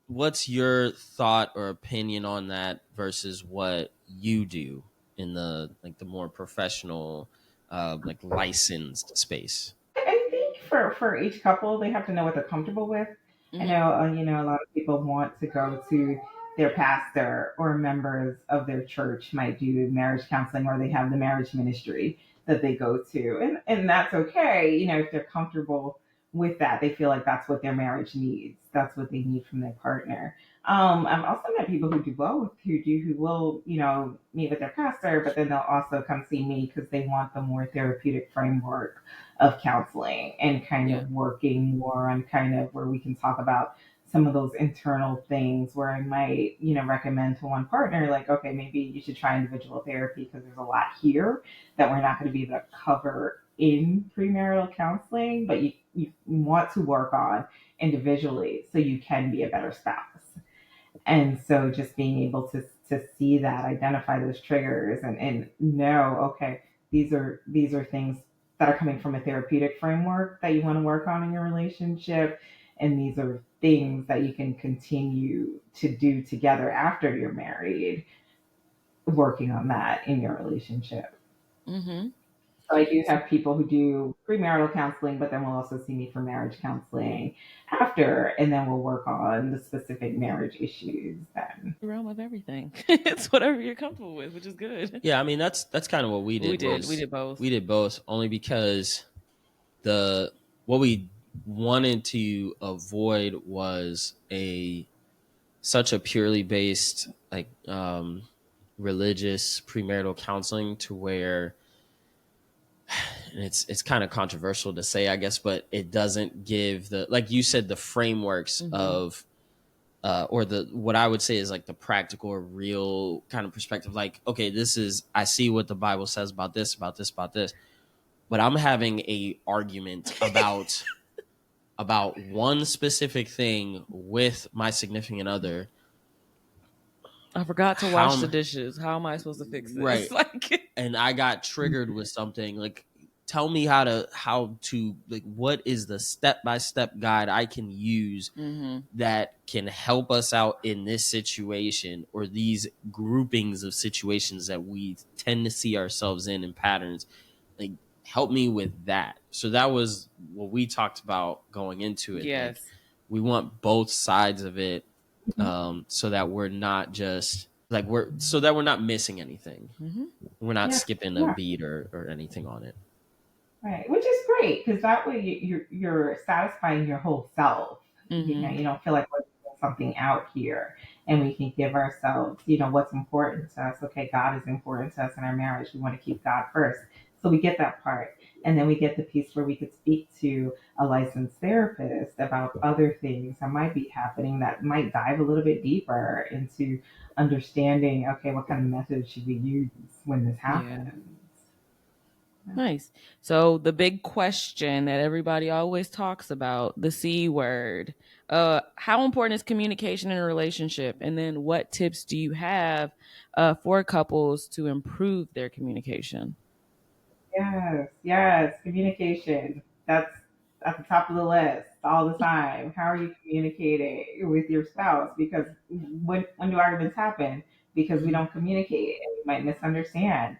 What's your thought or opinion on that versus what you do in the more professional, like licensed space? I think for each couple, they have to know what they're comfortable with. I know, a lot of people want to go to their pastor or members of their church might do marriage counseling, or they have the marriage ministry that they go to, and that's okay. If they're comfortable with that, they feel like that's what their marriage needs. That's what they need from their partner. I've also met people who do both, who will, meet with their pastor, but then they'll also come see me because they want the more therapeutic framework of counseling and kind of working more on kind of where we can talk about some of those internal things where I might, recommend to one partner, like, okay, maybe you should try individual therapy because there's a lot here that we're not going to be able to cover in premarital counseling, but you want to work on individually so you can be a better spouse. And so just being able to see that, identify those triggers and know, okay, these are things that are coming from a therapeutic framework that you want to work on in your relationship. And these are things that you can continue to do together after you're married, working on that in your relationship. Mm-hmm. So I do have people who do premarital counseling, but then will also see me for marriage counseling after, and then we'll work on the specific marriage issues then. The realm of everything. It's whatever you're comfortable with, which is good. Yeah, I mean that's kind of what we did. We did both. We did both only because the what we wanted to avoid was such a purely based like religious premarital counseling to where, and it's kind of controversial to say, I guess, but it doesn't give the, like you said, the frameworks of or the, what I would say is like the practical or real kind of perspective. Like, okay, this is, I see what the Bible says about this, about this, about this, but I'm having a argument about one specific thing with my significant other. I forgot to wash the dishes. How am I supposed to fix this? Right. Like, and I got triggered with something. Like, tell me how to like, what is the step-by-step guide I can use that can help us out in this situation or these groupings of situations that we tend to see ourselves in patterns. Like, help me with that. So that was what we talked about going into it. yes. Like, we want both sides of it, so that we're not just like so that we're not missing anything. We're not skipping a beat or anything on it. Right, which is great because that way you're satisfying your whole self. You know, you don't feel like we're doing something out here, and we can give ourselves, what's important to us. Okay, God is important to us in our marriage. We want to keep God first, so we get that part, and then we get the piece where we could speak to a licensed therapist about other things that might be happening that might dive a little bit deeper into understanding. Okay, what kind of methods should we use when this happens? Nice. So the big question that everybody always talks about, the C word. How important is communication in a relationship? And then what tips do you have for couples to improve their communication? Yes, communication. That's at the top of the list all the time. How are you communicating with your spouse? Because when do arguments happen? Because we don't communicate and we might misunderstand,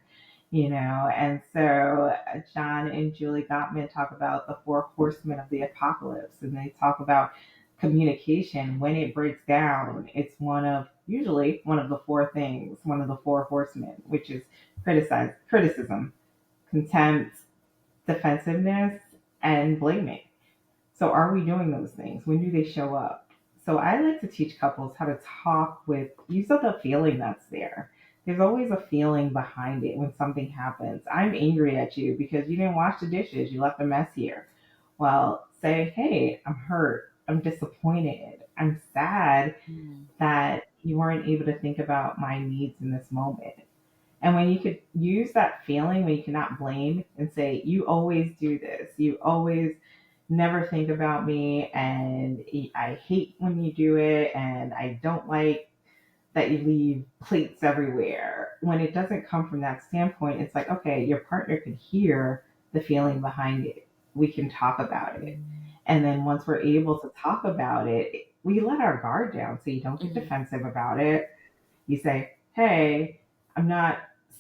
And so John and Julie Gottman talk about the four horsemen of the apocalypse, and they talk about communication. When it breaks down, it's usually one of the four things, one of the four horsemen, which is criticism, contempt, defensiveness, and blaming. So, are we doing those things? When do they show up? So, I like to teach couples how to talk with, use the feeling that's there. There's always a feeling behind it when something happens. I'm angry at you because you didn't wash the dishes, you left a mess here. Well, say, hey, I'm hurt, I'm disappointed, I'm sad that you weren't able to think about my needs in this moment. And when you could use that feeling, when you cannot blame and say, you always do this, you always never think about me, and I hate when you do it, and I don't like that you leave plates everywhere. When it doesn't come from that standpoint, it's like, okay, your partner can hear the feeling behind it. We can talk about it. And then once we're able to talk about it, we let our guard down so you don't get defensive about it. You say, hey, I'm not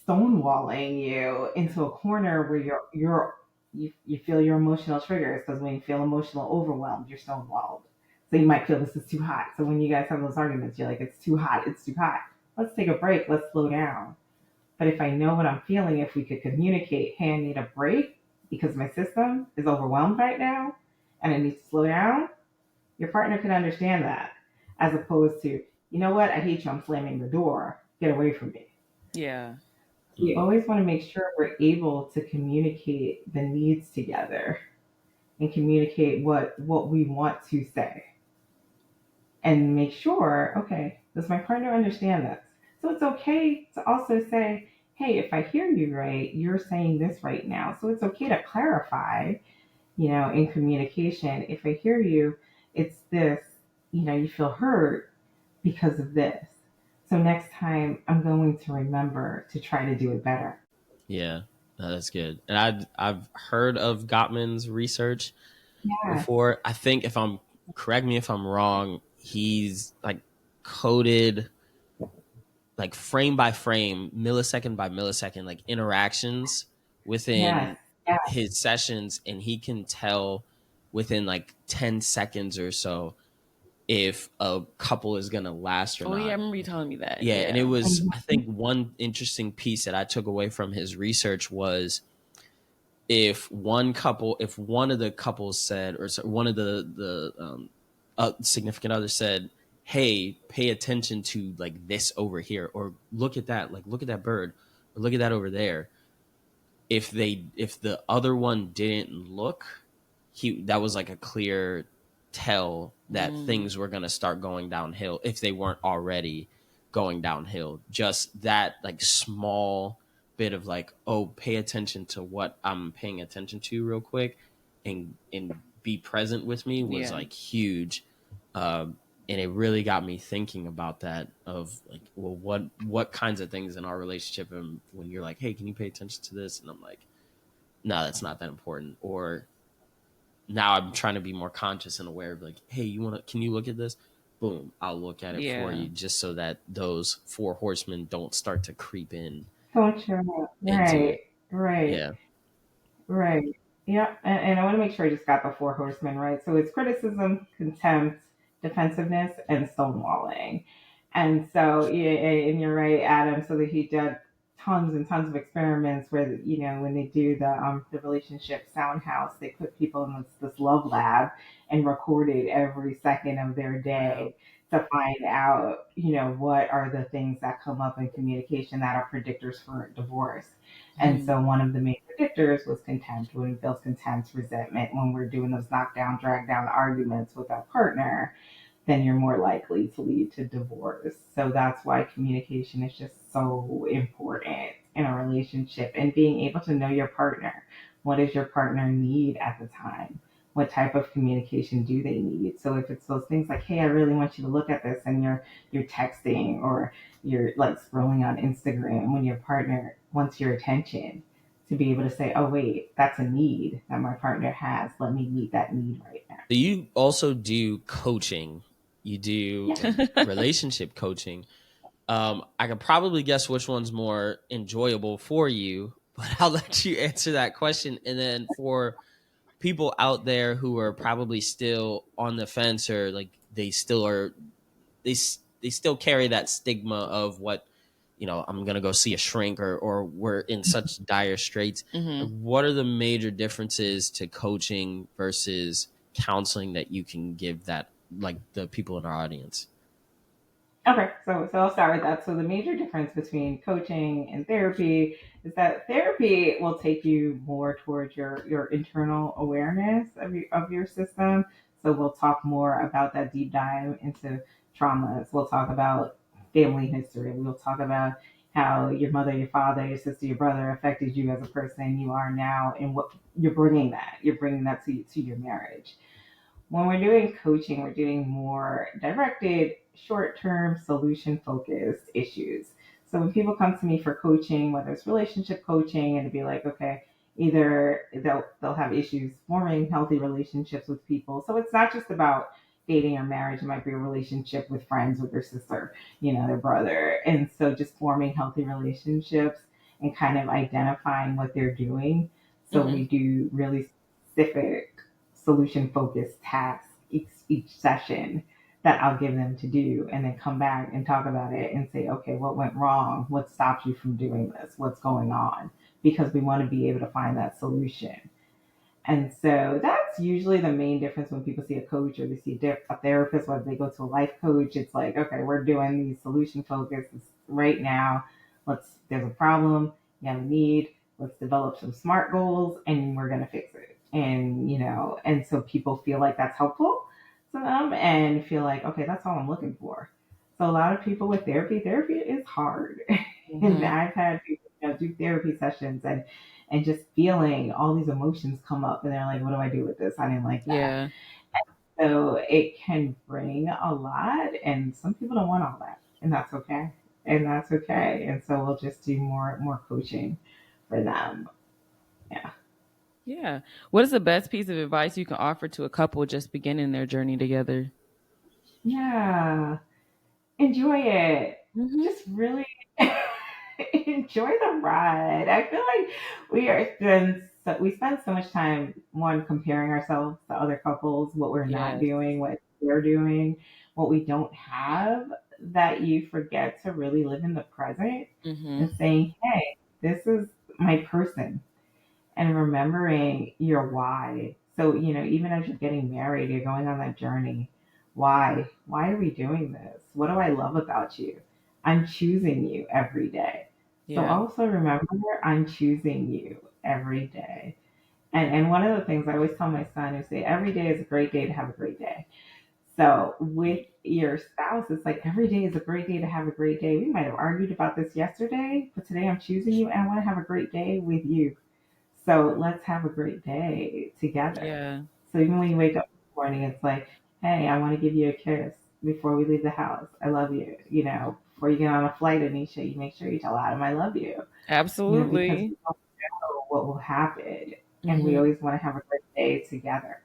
stonewalling you into a corner where you feel your emotional triggers, because when you feel emotional overwhelmed, you're stonewalled. So you might feel this is too hot. So when you guys have those arguments, you're like, it's too hot, it's too hot. Let's take a break, let's slow down. But if I know what I'm feeling, if we could communicate, hey, I need a break because my system is overwhelmed right now and I need to slow down, your partner can understand that, as opposed to, you know what, I hate you, I'm slamming the door, get away from me. Yeah. We always want to make sure we're able to communicate the needs together and communicate what we want to say. And make sure, okay, does my partner understand this? So it's okay to also say, hey, if I hear you right, you're saying this right now. So it's okay to clarify, in communication. If I hear you, it's this, you feel hurt because of this. So next time I'm going to remember to try to do it better. Yeah, no, that's good. And I've heard of Gottman's research Yes, before. I think if I'm correct me if I'm wrong, he's like coded like frame by frame, millisecond by millisecond, like interactions yes, within yes, his sessions, and he can tell within like 10 seconds or so if a couple is gonna last or Oh yeah, I not. remember you telling me that. Yeah, and it Yeah. was, mhm, I think, one interesting piece that I took away from his research was if one of the couples said, or one of the significant others said, "Hey, pay attention to like this over here," or "Look at that, like look at that bird, or look at that over there." If the other one didn't look, that was like a clear tell that things were going to start going downhill if they weren't already going downhill. Just that like small bit of like, oh, pay attention to what I'm paying attention to real quick, and be present with me was Yeah. like huge. And it really got me thinking about that of like, well, what kinds of things in our relationship, and when you're like, hey, can you pay attention to this, and I'm like, no, that's not that important. Or now I'm trying to be more conscious and aware of like, hey, can you look at this? Boom, I'll look at it for Yeah. you, just so that those four horsemen don't start to creep in don't you? into it. Right, right. Yeah. Right. Yeah. And I want to make sure I just got the four horsemen right. So it's criticism, contempt, defensiveness, and stonewalling. And so, yeah, and you're right, Adam. So that he did tons and tons of experiments where, when they do the relationship sound house, they put people in this love lab and recorded every second of their Wow. day to find out, what are the things that come up in communication that are predictors for divorce. And Mm-hmm. so one of the main predictors was contempt. When we feel contempt, resentment, when we're doing those knockdown, drag down arguments with our partner, then you're more likely to lead to divorce. So that's why communication is just so important in a relationship, and being able to know your partner. What does your partner need at the time? What type of communication do they need? So if it's those things like, hey, I really want you to look at this, and you're texting, or you're like scrolling on Instagram, when your partner wants your attention, to be able to say, oh wait, that's a need that my partner has. Let me meet that need right now. So you also do coaching. You do Yeah. like relationship coaching. I could probably guess which one's more enjoyable for you, but I'll let you answer that question. And then for people out there who are probably still on the fence, or like they still are, they still carry that stigma of what, I'm gonna go see a shrink, or we're in such dire straits. Mm-hmm. What are the major differences to coaching versus counseling that you can give that, like, the people in our audience? Okay, so I'll start with that. So the major difference between coaching and therapy is that therapy will take you more towards your internal awareness of your system. So we'll talk more about that deep dive into traumas. We'll talk about family history. We'll talk about how your mother, your father, your sister, your brother affected you as a person you are now, and what you're bringing that. You're bringing that to your marriage. When we're doing coaching, we're doing more directed, short term, solution focused issues. So when people come to me for coaching, whether it's relationship coaching, and to be like, okay, either they'll have issues forming healthy relationships with people. So it's not just about dating or marriage. It might be a relationship with friends, with their sister, their brother. And so just forming healthy relationships and kind of identifying what they're doing. So Mm-hmm. we do really specific solution focused tasks each session that I'll give them to do, and then come back and talk about it and say, okay, what went wrong? What stopped you from doing this? What's going on? Because we want to be able to find that solution. And so that's usually the main difference when people see a coach or they see a therapist, whether they go to a life coach. It's like, okay, we're doing these solution focuses right now. There's a problem, you have a need, let's develop some SMART goals, and we're going to fix it. And so people feel like that's helpful to them and feel like, okay, that's all I'm looking for. So a lot of people with therapy is hard. And Mm-hmm. I've had people, do therapy sessions and just feeling all these emotions come up, and they're like, what do I do with this? I didn't like that. Yeah. So it can bring a lot, and some people don't want all that, and that's okay. And that's okay. And so we'll just do more coaching for them. Yeah. Yeah. What is the best piece of advice you can offer to a couple just beginning their journey together? Yeah. Enjoy it. Mm-hmm. Just really enjoy the ride. I feel like we spend so much time one comparing ourselves to other couples, what we're not Yes. doing, what they're doing, what we don't have, that you forget to really live in the present Mm-hmm. and saying, "Hey, this is my person," and remembering your why. So, even as you're getting married, you're going on that journey. Why? Why are we doing this? What do I love about you? I'm choosing you every day. So Yeah. also remember, I'm choosing you every day. And one of the things I always tell my son is say every day is a great day to have a great day. So with your spouse, it's like every day is a great day to have a great day. We might have argued about this yesterday, but today I'm choosing you and I want to have a great day with you. So let's have a great day together. Yeah. So even when you wake up in the morning, it's like, hey, I want to give you a kiss before we leave the house. I love you. Before you get on a flight, Anisha, you make sure you tell Adam I love you. Because Absolutely. we don't know what will happen. And we Mm-hmm. always want to have a great day together.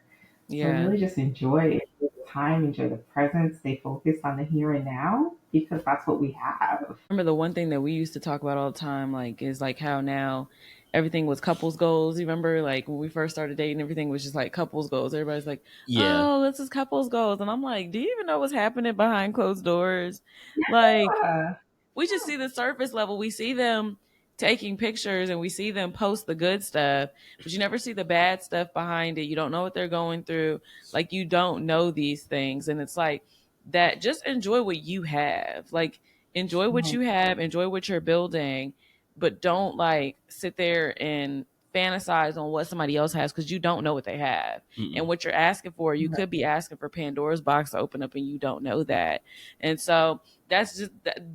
So Yeah. really just enjoy it. Enjoy the time, enjoy the present, stay focused on the here and now because that's what we have. Remember the one thing that we used to talk about all the time, like, is like how now everything was couples goals. You remember, like, when we first started dating, everything was just like couples goals. Everybody's like, Yeah. "Oh, this is couples goals," and I'm like, "Do you even know what's happening behind closed doors?" Like, Yeah. we just see the surface level. We see them taking pictures and we see them post the good stuff, but you never see the bad stuff behind it. You don't know what they're going through. Like, you don't know these things. And it's like that, just enjoy what you have. Like, enjoy what Right. you have, enjoy what you're building, but don't like sit there and fantasize on what somebody else has because you don't know what they have. And Mm-mm. what you're asking for, you Right. could be asking for Pandora's box to open up and you don't know that. And so that's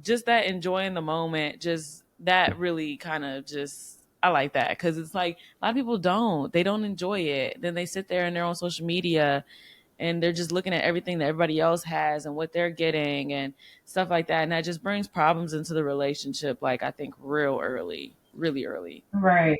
just that enjoying the moment, just that really kind of just, I like that because it's like a lot of people don't enjoy it. Then they sit there and they're on social media and they're just looking at everything that everybody else has and what they're getting and stuff like that, and that just brings problems into the relationship, like, I think real early, really early. Right.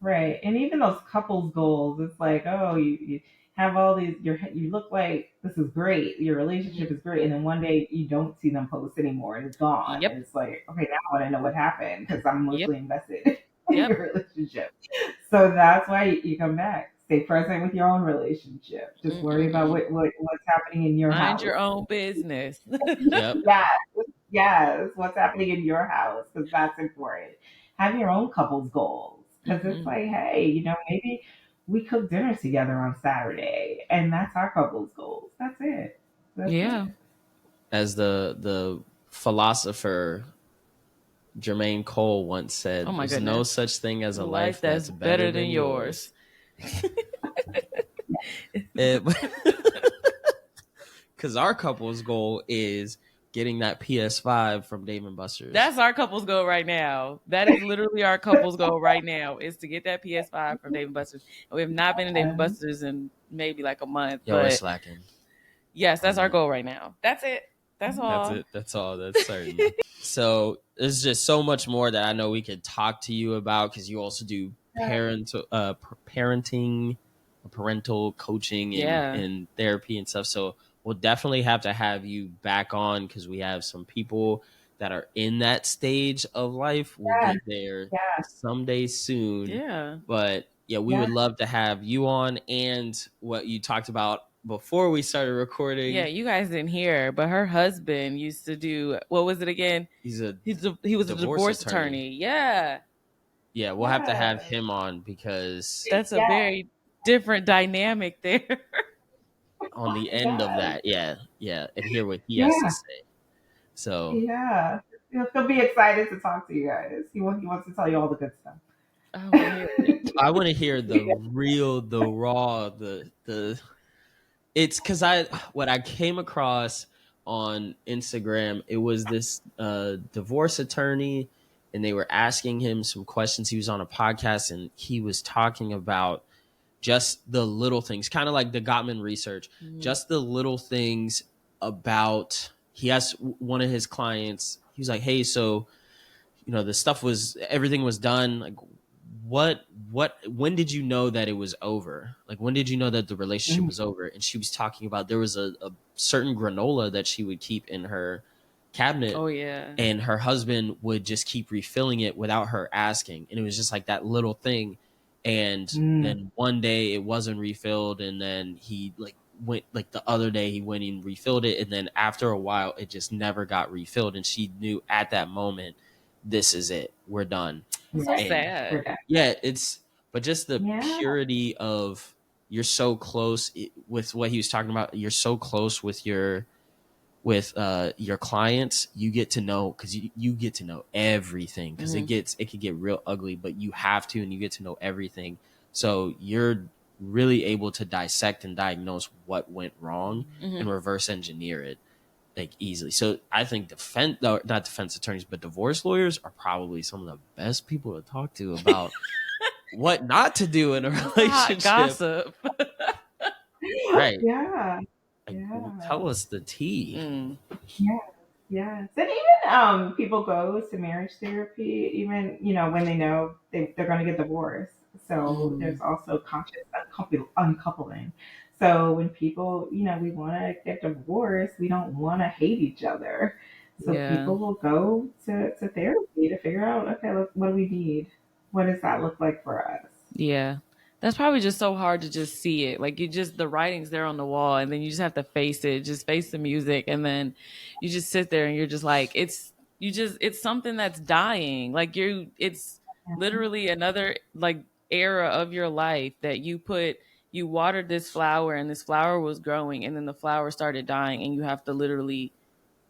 Right. And even those couples goals, it's like, oh, you have all these, you look like this is great. Your relationship is great. And then one day you don't see them post anymore and it's gone. Yep. And it's like, okay, now I want to know what happened because I'm Yep. emotionally invested in Yep. your relationship. So that's why you come back. Stay present with your own relationship. Just worry about Mm-mm-mm. what's happening in your Mind house. your own business. Yep. Yes, yes, what's happening in your house because that's important. Have your own couples goals because it's Hmm. like, hey, maybe we cook dinner together on Saturday, and that's our couples goals. That's it. That's Yeah. it. As the philosopher Jermaine Cole once Oh said, my "There's no goodness. such thing as a Life life that's that's better better than than yours." yours. Because our couple's goal is getting that PS5 from Dave and Buster's. That's our couples goal right now. That is literally our couples goal right now, is to get that PS5 from Dave and Buster's. And we have not been in Dave and Buster's in maybe like a month, Yo, we're but slacking yes, on that's our that. goal right now. That's it. That's That's all. it. That's all. That's certain. So there's just so much more that I know we could talk to you about because you also do parenting, parental coaching, and Yeah. and therapy and stuff. So we'll definitely have to have you back on because we have some people that are in that stage of life. We'll Yeah, get there yeah, someday soon, Yeah. but yeah, we yeah, would love to have you on and what you talked about before we started Yeah, recording. you guys didn't hear, but her husband used to do, what was it again? He's a He was a divorce divorce attorney. attorney. Yeah. Yeah, we'll have to have yeah, him on because That's a yeah, very different dynamic there. on the end of yes, that, yeah, and hear what he has to yeah, say. So yeah. He'll be excited to talk to you guys. He wants to tell you all the good stuff. I want to hear it. I want to hear the real, the raw, the. It's because what I came across on Instagram, it was this divorce attorney, and they were asking him some questions. He was on a podcast and he was talking about just the little things, kind of like the Gottman research, just the little things about, he asked one of his clients, he was like, hey, so, the stuff was, everything was done. Like, when did you know that it was over? Like, when did you know that the relationship was over? And she was talking about, there was a certain granola that she would keep in her cabinet. Oh yeah. And her husband would just keep refilling it without her asking. And it was just like that little thing. And then one day it wasn't refilled. And then he went, like the other day he went and refilled it. And then after a while, it just never got refilled. And she knew at that moment, this is it. We're done. It's so sad. Yeah, but just the purity of, you're so close with what he was talking about. You're so close with your clients. You get to know, because you get to know everything, because it could get real ugly, but you have to, and you get to know everything. So you're really able to dissect and diagnose what went wrong and reverse engineer it like easily. So I think not defense attorneys, but divorce lawyers are probably some of the best people to talk to about what not to do in a relationship. Gossip. Right. Yeah. Tell us the tea. Yes. And even people go to marriage therapy, even, when they know they're going to get divorced. So there's also conscious uncoupling. So when people, we want to get divorced, we don't want to hate each other. So people will go to therapy to figure out, okay, look, what do we need? What does that look like for us? Yeah. That's probably just so hard to just see it. Like, the writing's there on the wall, and then you just have to face it, just face the music. And then you just sit there and you're just like, it's something that's dying. Like it's literally another like era of your life that you watered this flower, and this flower was growing, and then the flower started dying, and you have to literally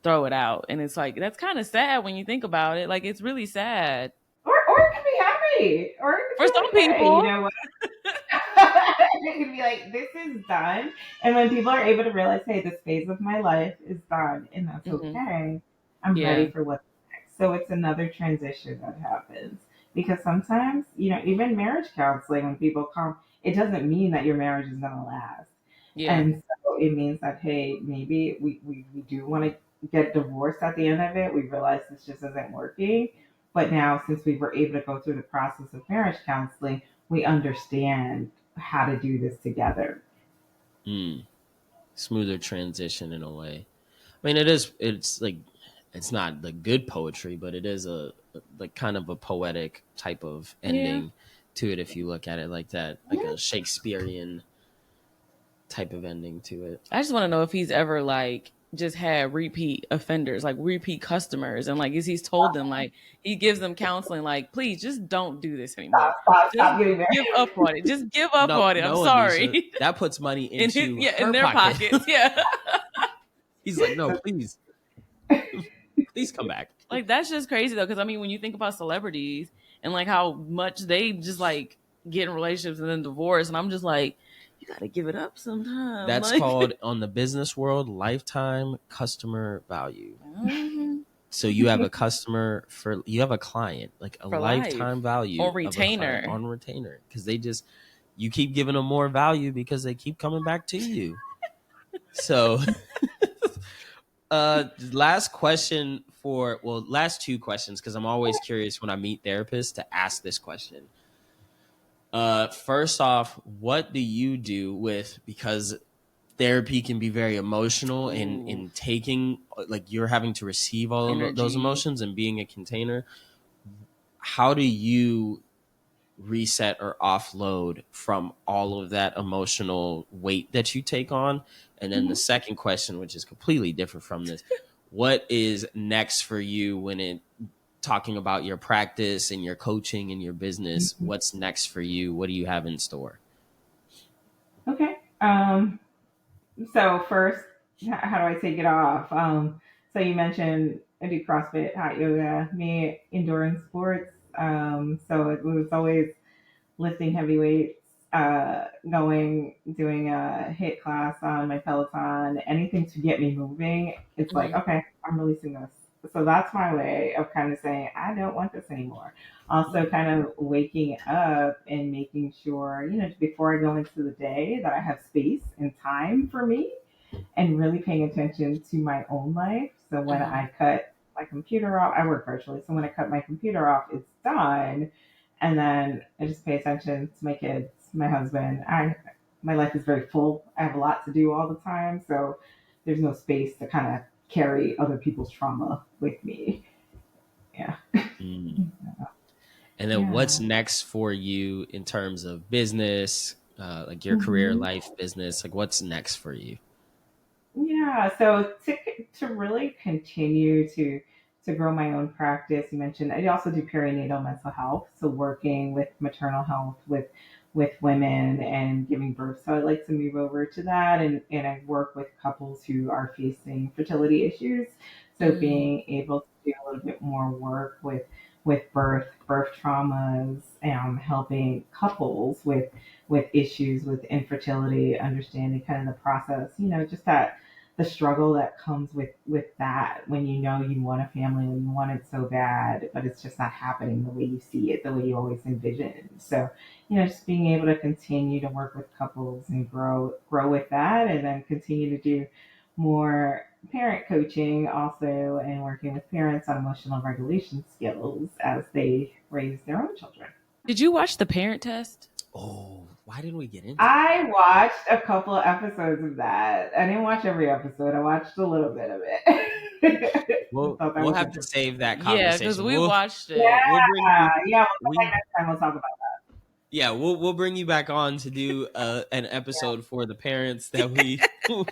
throw it out. And it's like, that's kind of sad when you think about it. Like, it's really sad. Or it could be happy. Or it could for be some like, people, hey, you know what? It could be like, this is done. And when people are able to realize, hey, this phase of my life is done, and that's okay. I'm ready for what's next. So it's another transition that happens. Because sometimes, even marriage counseling, when people come, it doesn't mean that your marriage is going to last. Yeah. And so it means that, hey, maybe we do want to get divorced at the end of it. We realize this just isn't working. But now, since we were able to go through the process of marriage counseling, we understand how to do this together. Smoother transition in a way. I mean, it's like, it's not the good poetry, but it is a like kind of a poetic type of ending to it if you look at it like that, like a Shakespearean type of ending to it. I just want to know if he's ever like just had repeat offenders, like repeat customers, and like, is he's told them, like, he gives them counseling, like, please just don't do this anymore. Stop getting give up on it. Just give up on it. I'm sorry. Anisha, that puts money into in their pockets. Yeah. He's like, no, please come back. Like, that's just crazy though, because I mean, when you think about celebrities and like how much they just like get in relationships and then divorce, and I'm just like, you got to give it up sometime. That's called, on the business world, lifetime customer value. So you have a customer you have a client, like a lifetime value on retainer. On retainer, because you keep giving them more value because they keep coming back to you. So, last two questions, because I'm always curious when I meet therapists to ask this question. First off, what do you do because therapy can be very emotional in taking, like, you're having to receive all of those emotions and being a container. How do you reset or offload from all of that emotional weight that you take on? And then the second question, which is completely different from this, what is next for you when talking about your practice and your coaching and your business? What's next for you? What do you have in store? Okay. So first, how do I take it off? So you mentioned I do CrossFit, hot yoga, me endurance sports. So it was always lifting heavy weights, doing a HIIT class on my Peloton, anything to get me moving. It's like, okay, I'm releasing this. So that's my way of kind of saying, I don't want this anymore. Also, kind of waking up and making sure, before I go into the day, that I have space and time for me and really paying attention to my own life. So when I cut my computer off, I work virtually. So when I cut my computer off, it's done. And then I just pay attention to my kids, my husband. My life is very full. I have a lot to do all the time. So there's no space to kind of carry other people's trauma with me. Yeah. Mm. And then what's next for you in terms of business, like your career, life, business? Like what's next for you? Yeah, so to really continue to grow my own practice, you mentioned I also do perinatal mental health, so working with maternal health with women and giving birth. So I'd like to move over to that, and I work with couples who are facing fertility issues. So being able to do a little bit more work with birth traumas, helping couples with issues with infertility, understanding kind of the process, just that the struggle that comes with that when you want a family, when you want it so bad, but it's just not happening the way you see it, the way you always envision. So, just being able to continue to work with couples and grow with that, and then continue to do more parent coaching also, and working with parents on emotional regulation skills as they raise their own children. Did you watch The Parent Test? Oh, why didn't we get into I watched a couple of episodes of that. I didn't watch every episode. I watched a little bit of it. We'll have to save that conversation. Yeah, because we watched it. Yeah, bring you. Next time we'll talk about that. Yeah, we'll bring you back on to do an episode for the parents that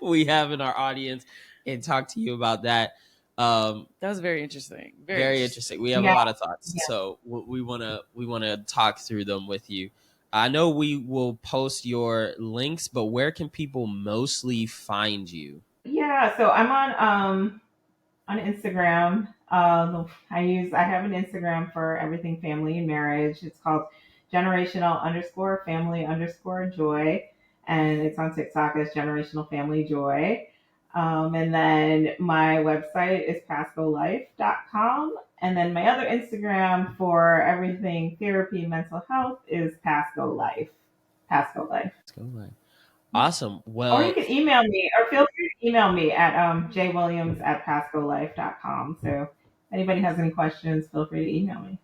we have in our audience and talk to you about that. That was very interesting. Very interesting. We have a lot of thoughts, so we wanna talk through them with you. I know we will post your links, but where can people mostly find you? Yeah, so I'm on Instagram. I have an Instagram for everything family and marriage. It's called generational underscore family underscore joy. And it's on TikTok as generational family joy. And then my website is pascolife.com. And then my other Instagram for everything therapy and mental health is Pasco Life. Pasco Life. Awesome. Well, or you can email me, or feel free to email me at jwilliams@pascolife.com. So if anybody has any questions, feel free to email me.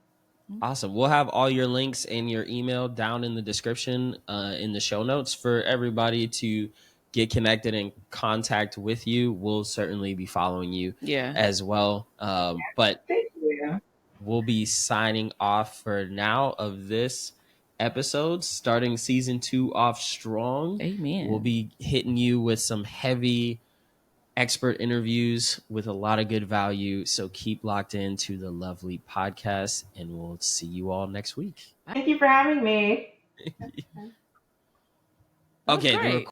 Awesome. We'll have all your links and your email down in the description, in the show notes for everybody to get connected and contact with you. We'll certainly be following you as well. But thank you. We'll be signing off for now of this episode, starting season 2 off strong. Amen. We'll be hitting you with some heavy expert interviews with a lot of good value. So keep locked into the Lovely Podcast, and we'll see you all next week. Thank you for having me. Okay.